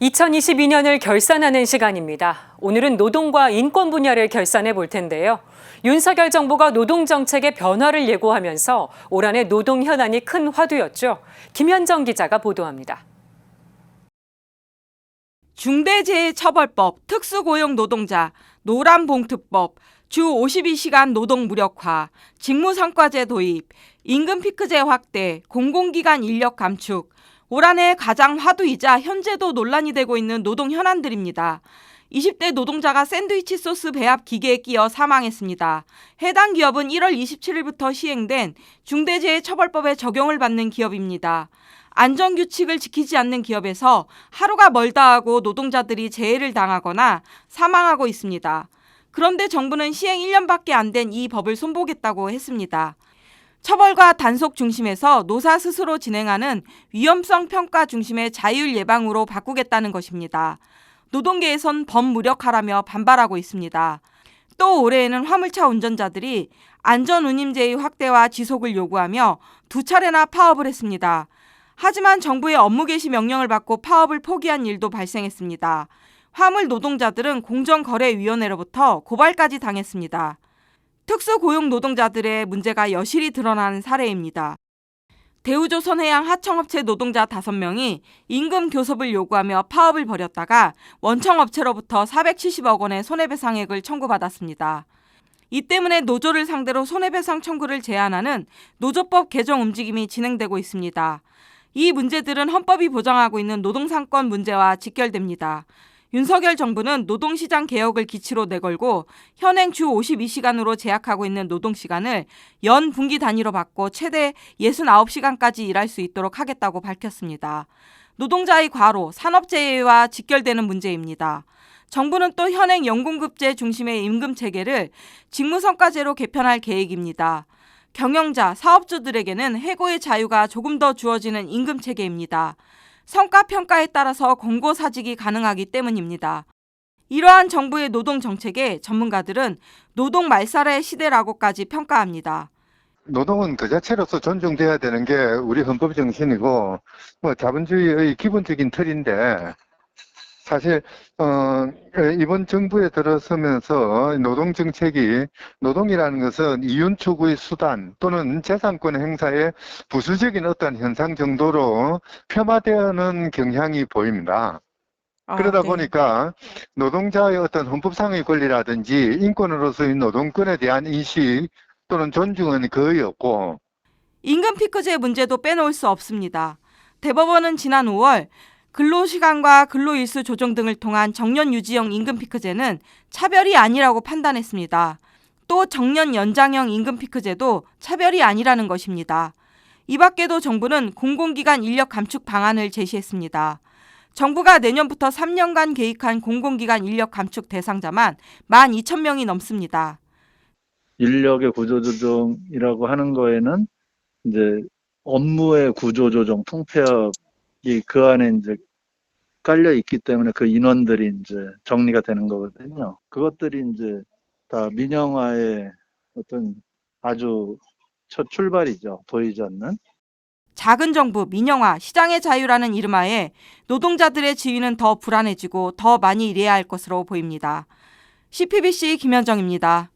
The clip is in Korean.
2022년을 결산하는 시간입니다. 오늘은 노동과 인권 분야를 결산해 볼 텐데요. 윤석열 정부가 노동정책의 변화를 예고하면서 올 한해 노동 현안이 큰 화두였죠. 김현정 기자가 보도합니다. 중대재해처벌법, 특수고용노동자, 노란봉투법, 주 52시간 노동 무력화, 직무성과제 도입, 임금피크제 확대, 공공기관 인력 감축, 올 한해 가장 화두이자 현재도 논란이 되고 있는 노동 현안들입니다. 20대 노동자가 샌드위치 소스 배합 기계에 끼어 사망했습니다. 해당 기업은 1월 27일부터 시행된 중대재해처벌법에 적용을 받는 기업입니다. 안전규칙을 지키지 않는 기업에서 하루가 멀다 하고 노동자들이 재해를 당하거나 사망하고 있습니다. 그런데 정부는 시행 1년밖에 안 된 이 법을 손보겠다고 했습니다. 처벌과 단속 중심에서 노사 스스로 진행하는 위험성 평가 중심의 자율 예방으로 바꾸겠다는 것입니다. 노동계에선 법무력화라며 반발하고 있습니다. 또 올해에는 화물차 운전자들이 안전운임제의 확대와 지속을 요구하며 2차례나 파업을 했습니다. 하지만 정부의 업무 개시 명령을 받고 파업을 포기한 일도 발생했습니다. 화물 노동자들은 공정거래위원회로부터 고발까지 당했습니다. 특수고용 노동자들의 문제가 여실히 드러나는 사례입니다. 대우조선해양 하청업체 노동자 5명이 임금 교섭을 요구하며 파업을 벌였다가 원청업체로부터 470억 원의 손해배상액을 청구받았습니다. 이 때문에 노조를 상대로 손해배상 청구를 제한하는 노조법 개정 움직임이 진행되고 있습니다. 이 문제들은 헌법이 보장하고 있는 노동상권 문제와 직결됩니다. 윤석열 정부는 노동시장 개혁을 기치로 내걸고 현행 주 52시간으로 제약하고 있는 노동시간을 연 분기 단위로 바꿔 최대 69시간까지 일할 수 있도록 하겠다고 밝혔습니다. 노동자의 과로, 산업재해와 직결되는 문제입니다. 정부는 또 현행 연공급제 중심의 임금체계를 직무성과제로 개편할 계획입니다. 경영자, 사업주들에게는 해고의 자유가 조금 더 주어지는 임금체계입니다. 성과평가에 따라서 공고사직이 가능하기 때문입니다. 이러한 정부의 노동정책에 전문가들은 노동 말살의 시대라고까지 평가합니다. 노동은 그 자체로서 존중돼야 되는 게 우리 헌법 정신이고 자본주의의 기본적인 틀인데 사실 이번 정부에 들어서면서 노동정책이 노동이라는 것은 이윤 추구의 수단 또는 재산권 행사의 부수적인 어떤 현상 정도로 폄하되는 경향이 보입니다. 그러다 네. 보니까 노동자의 어떤 헌법상의 권리라든지 인권으로서의 노동권에 대한 인식 또는 존중은 거의 없고 임금피크제 문제도 빼놓을 수 없습니다. 대법원은 지난 5월 근로시간과 근로일수 조정 등을 통한 정년 유지형 임금피크제는 차별이 아니라고 판단했습니다. 또 정년 연장형 임금피크제도 차별이 아니라는 것입니다. 이 밖에도 정부는 공공기관 인력 감축 방안을 제시했습니다. 정부가 내년부터 3년간 계획한 공공기관 인력 감축 대상자만 12,000명이 넘습니다. 인력의 구조조정이라고 하는 거에는 이제 업무의 구조조정, 통폐합이 그 안에 이제 깔려 있기 때문에 그 인원들이 이제 정리가 되는 거거든요. 그것들이 이제 다 민영화의 어떤 아주 첫 출발이죠. 보이지 않는. 작은 정부, 민영화, 시장의 자유라는 이름하에 노동자들의 지위는 더 불안해지고 더 많이 일해야 할 것으로 보입니다. CPBC 김현정입니다.